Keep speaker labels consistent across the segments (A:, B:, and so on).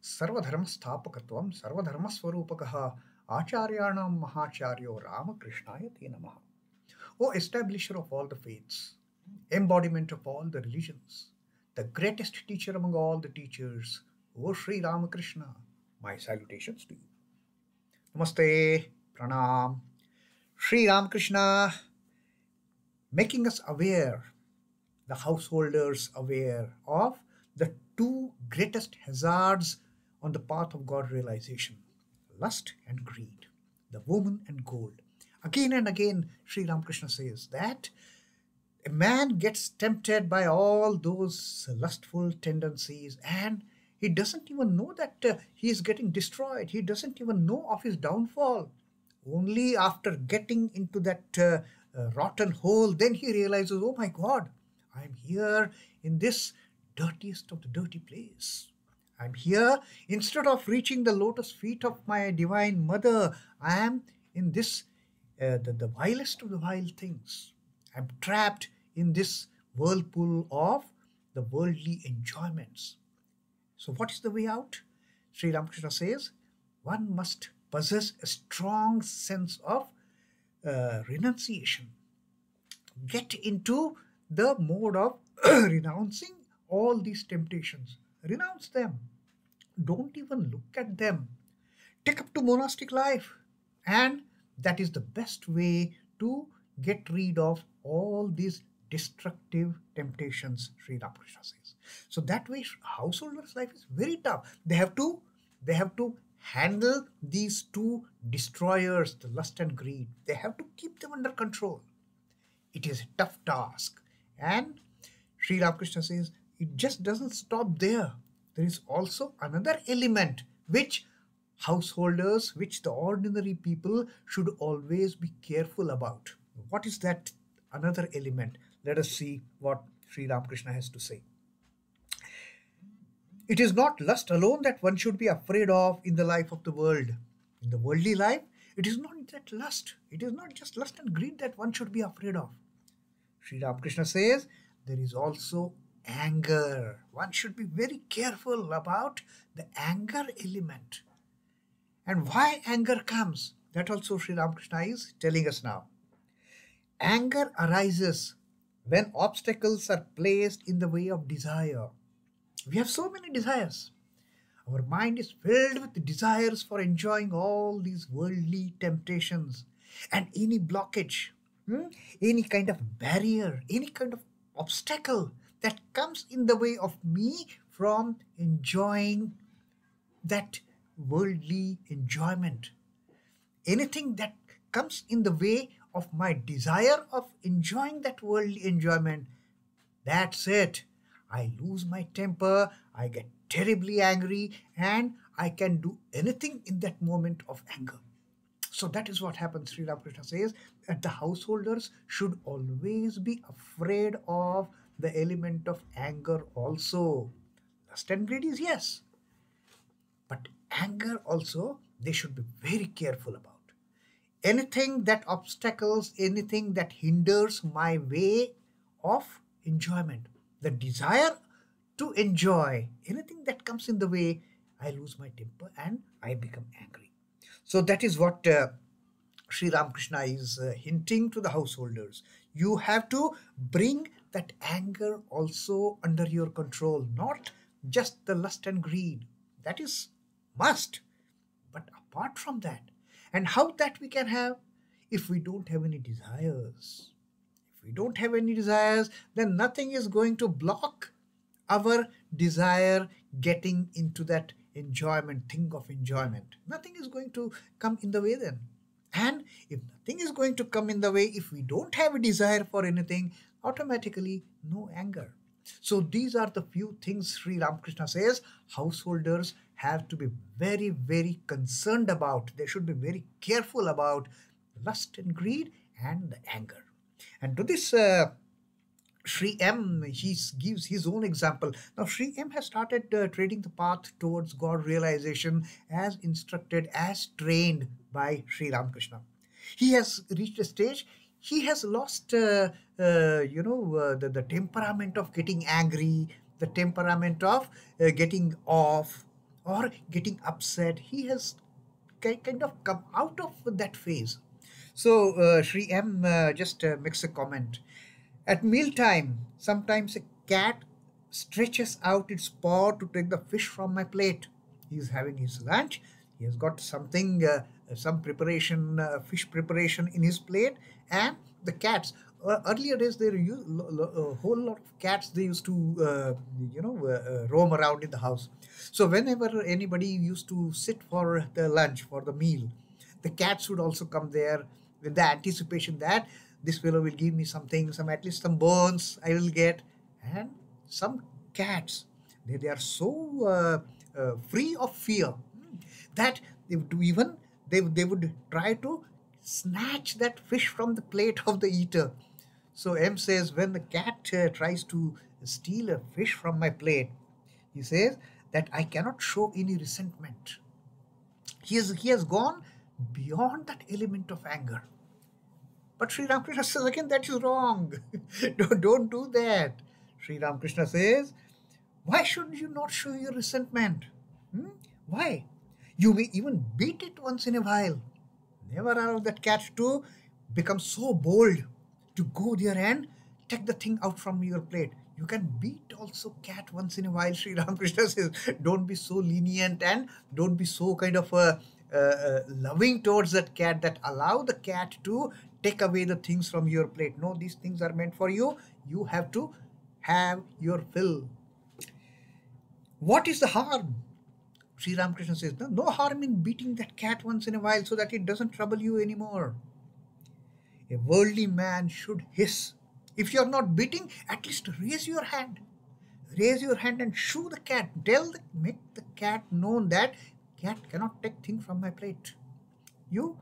A: सर्वधर्मस्थापकत्वं सर्वधर्मस्वरूपकः आचार्याणां महाचार्यो रामकृष्णाय ते नमः. O establisher of all the faiths, embodiment of all the religions, the greatest teacher among all the teachers, O Sri Ramakrishna, my salutations to you. Namaste, Pranam. Sri Ramakrishna making us aware, the householders aware of the two greatest hazards on the path of God realization, lust and greed, the woman and gold. Again and again, Sri Ramakrishna says that a man gets tempted by all those lustful tendencies and he doesn't even know that he is getting destroyed. He doesn't even know of his downfall. Only after getting into that rotten hole, then he realizes, oh my God, I'm here in this dirtiest of the dirty place. I'm here, instead of reaching the lotus feet of my divine mother, I am in this, the vilest of the vile things. I'm trapped in this whirlpool of the worldly enjoyments. So what is the way out? Sri Ramakrishna says, one must possess a strong sense of renunciation. Get into the mode of renouncing all these temptations. Renounce them. Don't even look at them. Take up to monastic life. And that is the best way to get rid of all these destructive temptations, Sri Ramakrishna says. So that way, householders' life is very tough. They have to handle these two destroyers, the lust and greed. They have to keep them under control. It is a tough task. And Sri Ramakrishna says, it just doesn't stop there. There is also another element which householders, which the ordinary people should always be careful about. What is that another element? Let us see what Sri Ramakrishna has to say. It is not lust alone that one should be afraid of in the life of the world. In the worldly life, it is not that lust. It is not just lust and greed that one should be afraid of. Sri Ramakrishna says there is also anger. One should be very careful about the anger element. And why anger comes, that also Sri Ramakrishna is telling us now. Anger arises when obstacles are placed in the way of desire. We have so many desires. Our mind is filled with desires for enjoying all these worldly temptations. And any blockage, any kind of barrier, any kind of obstacle that comes in the way of me from enjoying that worldly enjoyment, anything that comes in the way of my desire of enjoying that worldly enjoyment, that's it. I lose my temper, I get terribly angry, and I can do anything in that moment of anger. So that is what happens, Sri Ramakrishna says, that the householders should always be afraid of the element of anger also. Lust and greed is yes, but anger also they should be very careful about. Anything that obstacles, anything that hinders my way of enjoyment, the desire to enjoy, anything that comes in the way, I lose my temper and I become angry. So that is what Sri Ramakrishna is hinting to the householders. You have to bring that anger also under your control, not just the lust and greed. That is must. But apart from that, and how that we can have, if we don't have any desires. If we don't have any desires, then nothing is going to block our desire getting into that enjoyment, thing of enjoyment. Nothing is going to come in the way then. And if nothing is going to come in the way, if we don't have a desire for anything, automatically no anger. So these are the few things Sri Ramakrishna says householders have to be very, very concerned about. They should be very careful about lust and greed and the anger. And to this Sri M, he gives his own example. Now Sri M has started treading the path towards God realization as instructed, as trained by Sri Ramakrishna. He has reached a stage, he has lost the temperament of getting angry, the temperament of getting off, or getting upset. He has kind of come out of that phase. So Shri M just makes a comment. At mealtime, sometimes a cat stretches out its paw to take the fish from my plate. He is having his lunch. He has got something, some preparation, fish preparation in his plate, and the cats. Earlier days, there were a whole lot of cats. They used to, roam around in the house. So whenever anybody used to sit for the lunch, for the meal, the cats would also come there with the anticipation that this fellow will give me something, some at least some bones I will get. And some cats, they are so free of fear that they would try to snatch that fish from the plate of the eater. So M says, when the cat tries to steal a fish from my plate, he says that I cannot show any resentment. He has gone beyond that element of anger. But Sri Ramakrishna says again, that is wrong. Don't do that. Sri Ramakrishna says, why should you not show your resentment? Why? You may even beat it once in a while. Never allow that cat to become so bold to go there and take the thing out from your plate. You can beat also cat once in a while. Sri Ramakrishna says, don't be so lenient and don't be so kind of loving towards that cat, that allow the cat to take away the things from your plate. No, these things are meant for you. You have to have your fill. What is the harm? Sri Ramakrishna says, no harm in beating that cat once in a while so that it doesn't trouble you anymore. A worldly man should hiss. If you are not beating, at least raise your hand. Raise your hand and shoo the cat. Make the cat known that cat cannot take things from my plate. You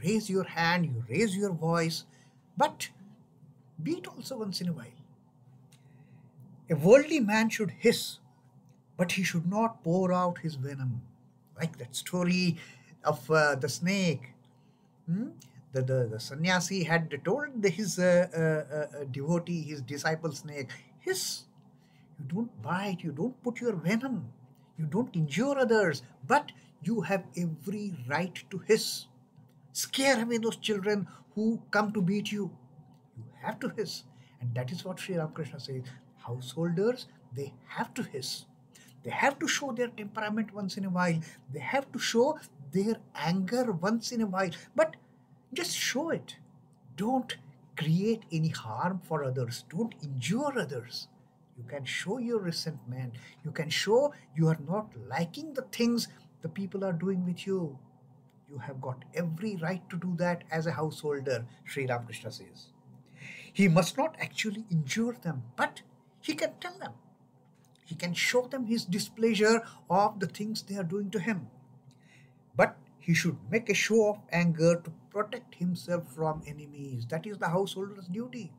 A: raise your hand, you raise your voice, but beat also once in a while. A worldly man should hiss, but he should not pour out his venom. Like that story of the snake. The sannyāsi had told his devotee, his disciple snake, hiss. You don't bite, you don't put your venom, you don't injure others, but you have every right to hiss. Scare away those children who come to beat you. You have to hiss. And that is what Sri Ramakrishna says. Householders, they have to hiss. They have to show their temperament once in a while. They have to show their anger once in a while. But just show it. Don't create any harm for others. Don't injure others. You can show your resentment. You can show you are not liking the things the people are doing with you. You have got every right to do that as a householder, Sri Ramakrishna says. He must not actually injure them, but he can tell them. He can show them his displeasure of the things they are doing to him. But he should make a show of anger to protect himself from enemies. That is the householder's duty.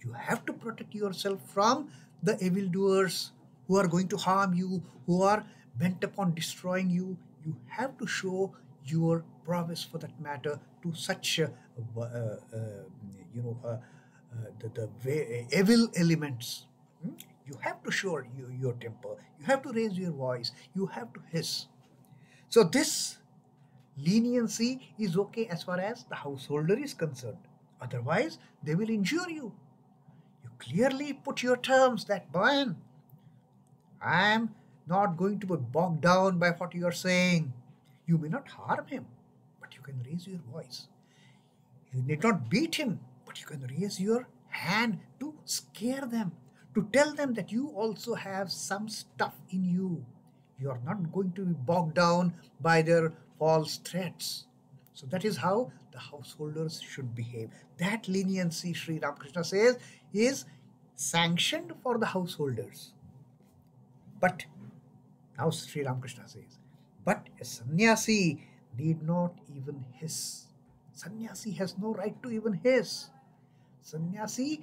A: You have to protect yourself from the evildoers who are going to harm you, who are bent upon destroying you. You have to show your prowess, for that matter, to such the evil elements. You have to show your temper. You have to raise your voice. You have to hiss. So this leniency is okay as far as the householder is concerned. Otherwise, they will injure you. You clearly put your terms that, Brian, I am not going to be bogged down by what you are saying. You may not harm him, but you can raise your voice. You need not beat him, but you can raise your hand to scare them, to tell them that you also have some stuff in you. You are not going to be bogged down by their false threats. So that is how the householders should behave. That leniency, Sri Ramakrishna says, is sanctioned for the householders. But now Sri Ramakrishna says, but a sannyasi need not even hiss. Sannyasi has no right to even hiss. Sannyasi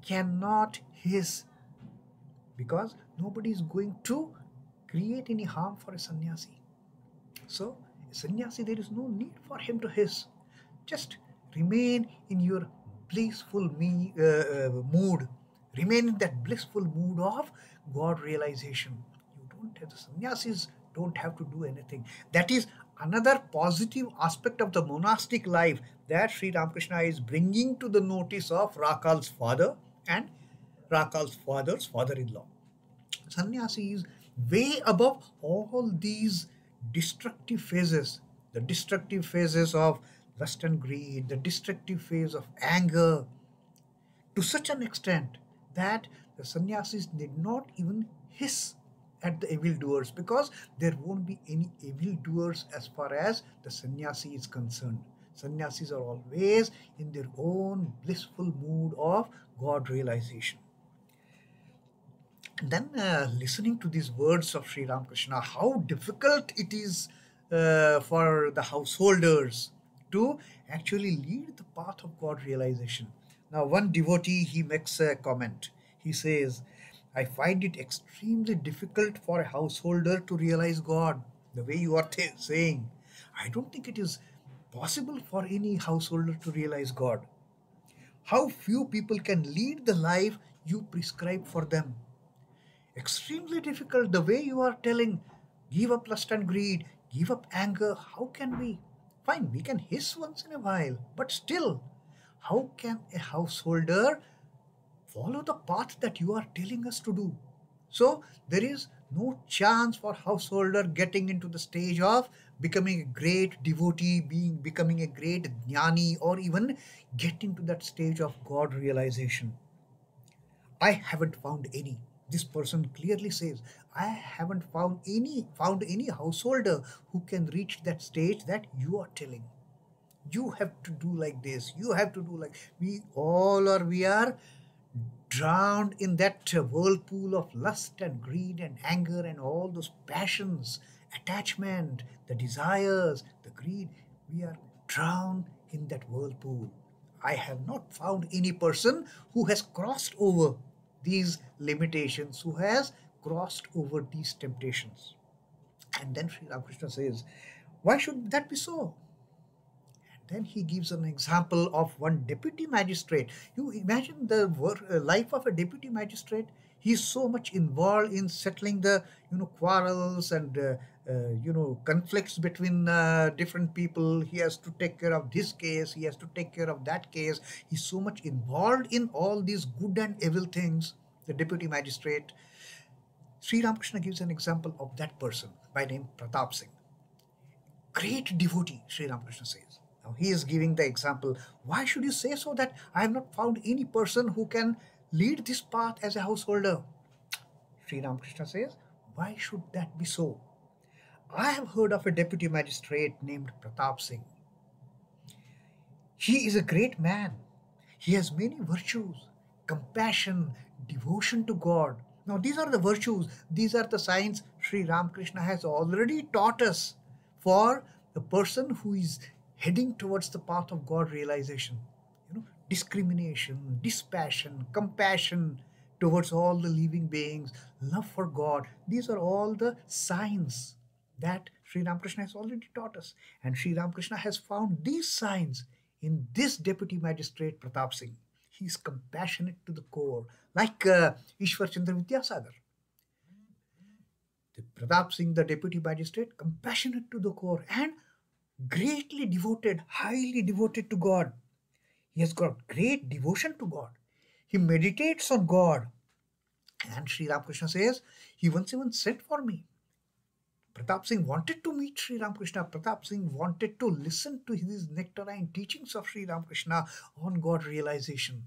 A: cannot hiss because nobody is going to create any harm for a sannyasi. So, a sannyasi, there is no need for him to hiss. Just remain in your blissful mood. Remain in that blissful mood of God realization. You The sannyasis don't have to do anything. That is another positive aspect of the monastic life that Sri Ramakrishna is bringing to the notice of Rakal's father and Rakal's father's father-in-law. Sannyasi is way above all these destructive phases, the destructive phases of lust and greed, the destructive phase of anger, to such an extent that the sannyasis did not even hiss at the evildoers, because there won't be any evildoers as far as the sannyasi is concerned. Sannyasis are always in their own blissful mood of God realization. Then listening to these words of Sri Ramakrishna, how difficult it is for the householders to actually lead the path of God realization. Now, one devotee, he makes a comment. He says, I find it extremely difficult for a householder to realize God. The way you are saying, I don't think it is possible for any householder to realize God. How few people can lead the life you prescribe for them. Extremely difficult. The way you are telling, give up lust and greed, give up anger. How can we? Fine, we can hiss once in a while, but still, how can a householder follow the path that you are telling us to do? So there is no chance for householder getting into the stage of becoming a great devotee, becoming a great jnani, or even getting to that stage of God realization. I haven't found any. This person clearly says, I haven't found any householder who can reach that stage that you are telling. You have to do like this. You have to do like we are drowned in that whirlpool of lust and greed and anger and all those passions, attachment, the desires, the greed. We are drowned in that whirlpool. I have not found any person who has crossed over these limitations, who has crossed over these temptations. And then Sri Ramakrishna says, why should that be so? And then he gives an example of one deputy magistrate. You imagine the life of a deputy magistrate. He is so much involved in settling the quarrels and conflicts between different people. He has to take care of this case, he has to take care of that case. He's so much involved in all these good and evil things, the deputy magistrate. Sri Ramakrishna gives an example of that person by name Pratap Singh. Great devotee, Sri Ramakrishna says. Now he is giving the example. Why should you say so that I have not found any person who can lead this path as a householder? Sri Ramakrishna says, why should that be so? I have heard of a deputy magistrate named Pratap Singh. He is a great man. He has many virtues, compassion, devotion to God. Now these are the virtues, these are the signs Sri Ramakrishna has already taught us for the person who is heading towards the path of God realization. Discrimination, dispassion, compassion towards all the living beings, love for God. These are all the signs that Sri Ramakrishna has already taught us. And Sri Ramakrishna has found these signs in this deputy magistrate Pratap Singh. He is compassionate to the core, like Ishwar Chandra Vidyasagar. The Pratap Singh, the deputy magistrate, compassionate to the core and greatly devoted, highly devoted to God. He has got great devotion to God. He meditates on God. And Sri Ramakrishna says, he once even sent for me. Pratap Singh wanted to meet Sri Ramakrishna. Pratap Singh wanted to listen to his nectarine teachings of Sri Ramakrishna on God realization.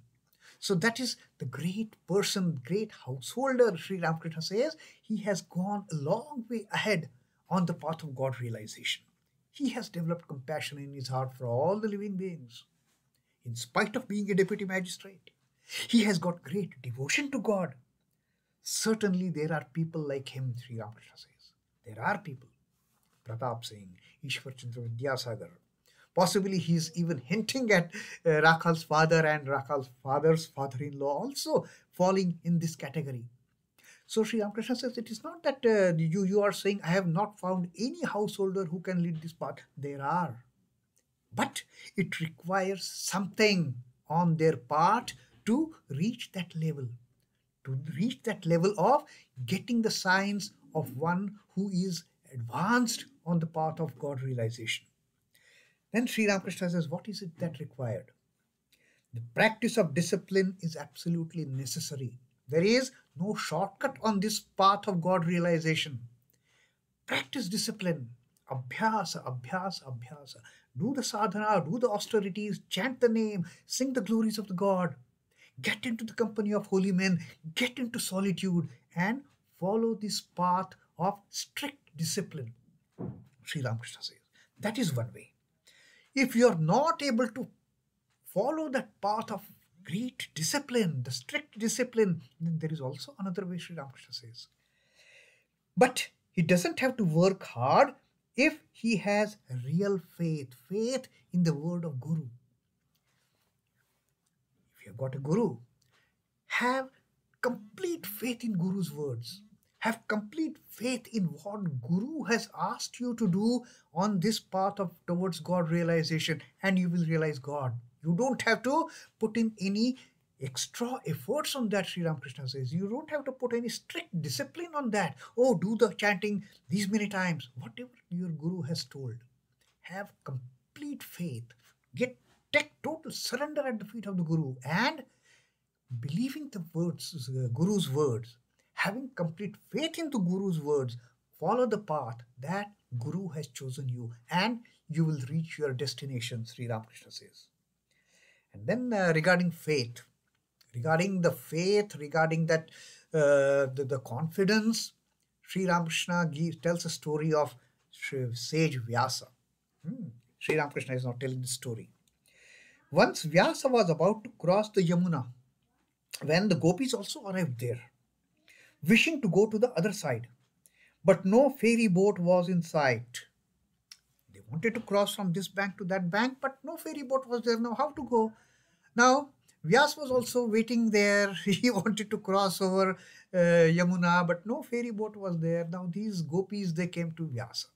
A: So that is the great person, great householder, Sri Ramakrishna says. He has gone a long way ahead on the path of God realization. He has developed compassion in his heart for all the living beings. In spite of being a deputy magistrate, he has got great devotion to God. Certainly there are people like him, Sri Ramakrishna says. There are people. Pratap Singh, Ishwar Chandra Vidyasagar. Possibly he is even hinting at Rakhal's father and Rakhal's father's father-in-law also falling in this category. So Sri Ramakrishna says, it is not that you are saying, I have not found any householder who can lead this path. There are. But it requires something on their part to reach that level. To reach that level of getting the signs of one who is advanced on the path of God realization. Then Sri Ramakrishna says, what is it that required? The practice of discipline is absolutely necessary. There is no shortcut on this path of God realization. Practice discipline. Abhyasa, abhyasa, abhyasa. Do the sadhana, do the austerities, chant the name, sing the glories of the God. Get into the company of holy men, get into solitude, and follow this path of strict discipline. Sri Ramakrishna says, that is one way. If you are not able to follow that path of great discipline, the strict discipline, then there is also another way, Sri Ramakrishna says. But he doesn't have to work hard if he has real faith, faith in the word of Guru. If you have got a Guru, have complete faith in Guru's words. Have complete faith in what Guru has asked you to do on this path of towards God realization, and you will realize God. You don't have to put in any extra efforts on that, Sri Ramakrishna says. You don't have to put any strict discipline on that. Oh, do the chanting these many times. Whatever your Guru has told. Have complete faith. Take total surrender at the feet of the Guru, and believing the words, Guru's words, having complete faith in the Guru's words, follow the path that Guru has chosen you, and you will reach your destination, Sri Ramakrishna says. And then regarding faith, regarding that the confidence, Sri Ramakrishna tells a story of sage Vyasa. Sri Ramakrishna is not telling the story. Once Vyasa was about to cross the Yamuna, when the gopis also arrived there, wishing to go to the other side, but no ferry boat was in sight. They wanted to cross from this bank to that bank, but no ferry boat was there. Now how to go? Now Vyasa was also waiting there. He wanted to cross over Yamuna, but no ferry boat was there. Now these gopis, they came to Vyasa,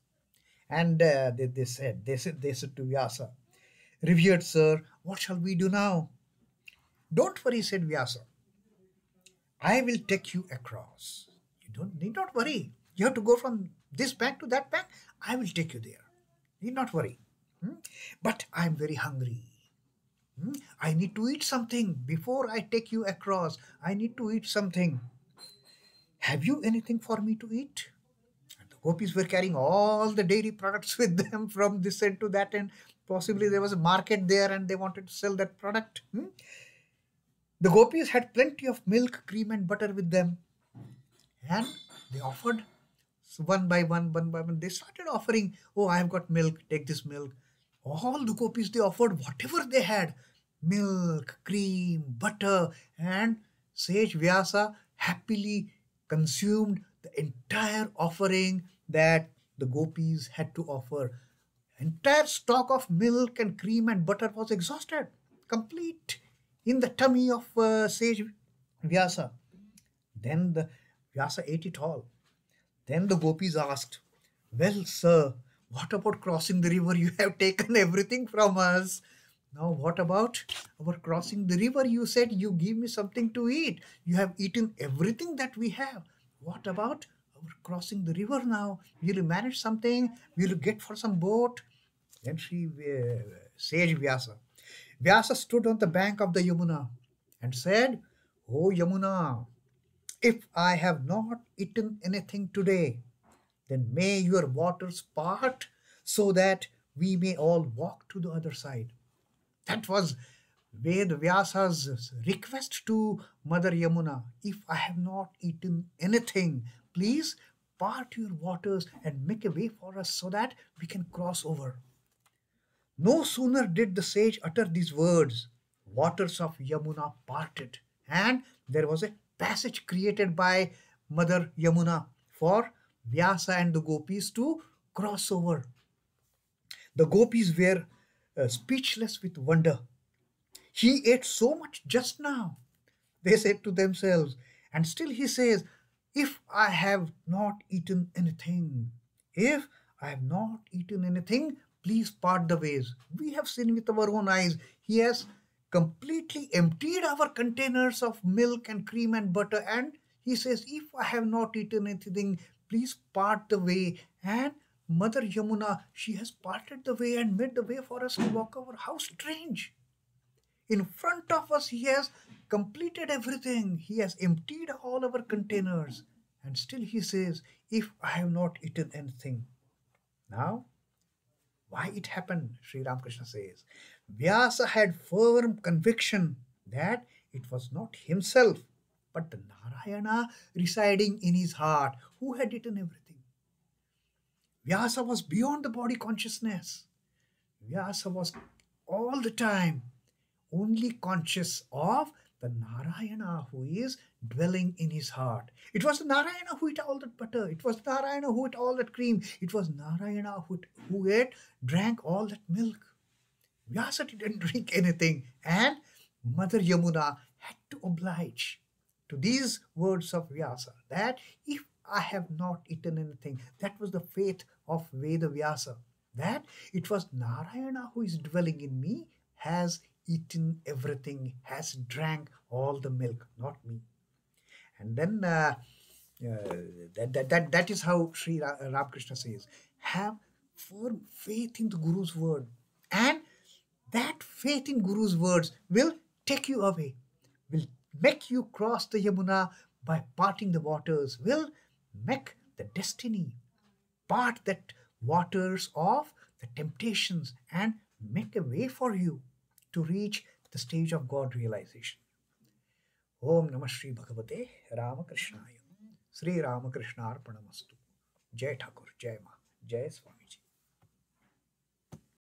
A: and they said to Vyasa, "Revered sir, what shall we do now?" "Don't worry," said Vyasa. "I will take you across. You need not worry. You have to go from this bank to that bank. I will take you there. Need not worry. But I am very hungry. I need to eat something before I take you across. I need to eat something. Have you anything for me to eat?" And the gopis were carrying all the dairy products with them from this end to that end. Possibly there was a market there and they wanted to sell that product. The gopis had plenty of milk, cream and butter with them. And they offered one by one. They started offering, "Oh, I have got milk, take this milk." All the gopis, they offered whatever they had. Milk, cream, butter, and sage Vyasa happily consumed the entire offering that the gopis had to offer. Entire stock of milk and cream and butter was exhausted, complete in the tummy of sage Vyasa. Then the Vyasa ate it all. Then the gopis asked, "Well, sir, what about crossing the river? You have taken everything from us. Now what about our crossing the river? You said you give me something to eat. You have eaten everything that we have. What about our crossing the river now? Will you manage something? Will you get for some boat?" Then sage Vyasa. Vyasa stood on the bank of the Yamuna and said, "O Yamuna, if I have not eaten anything today, then may your waters part so that we may all walk to the other side." That was Ved Vyasa's request to Mother Yamuna. "If I have not eaten anything, please part your waters and make a way for us so that we can cross over." No sooner did the sage utter these words, waters of Yamuna parted, and there was a passage created by Mother Yamuna for Vyasa and the gopis to cross over. The gopis were speechless with wonder. "He ate so much just now," they said to themselves. And still he says, "If I have not eaten anything, if I have not eaten anything, please part the ways." We have seen with our own eyes, he has completely emptied our containers of milk and cream and butter, and he says, "If I have not eaten anything, please part the way. And Mother Yamuna, she has parted the way and made the way for us to walk over. How strange! In front of us, he has completed everything. He has emptied all our containers. And still he says, if I have not eaten anything. Now, why it happened, Sri Ramakrishna says. Vyasa had firm conviction that it was not himself, but the Narayana residing in his heart who had eaten everything. Vyasa was beyond the body consciousness. Vyasa was all the time only conscious of the Narayana who is dwelling in his heart. It was the Narayana who ate all that butter. It was Narayana who ate all that cream. It was Narayana who drank all that milk. Vyasa didn't drink anything, and Mother Yamuna had to oblige to these words of Vyasa that if I have not eaten anything, that was the faith of Veda Vyasa, that it was Narayana who is dwelling in me, has eaten everything, has drank all the milk, not me. And then that is how Sri Ramakrishna says, have firm faith in the Guru's word. And that faith in Guru's words will take you away, will make you cross the Yamuna by parting the waters, will make the destiny, part that waters of the temptations and make a way for you to reach the stage of God realization. Om Namah Shri Bhagavate Ramakrishnaya. Sri Ramakrishna Arpanamastu. Jai Thakur, Jai Ma, Jai Swami.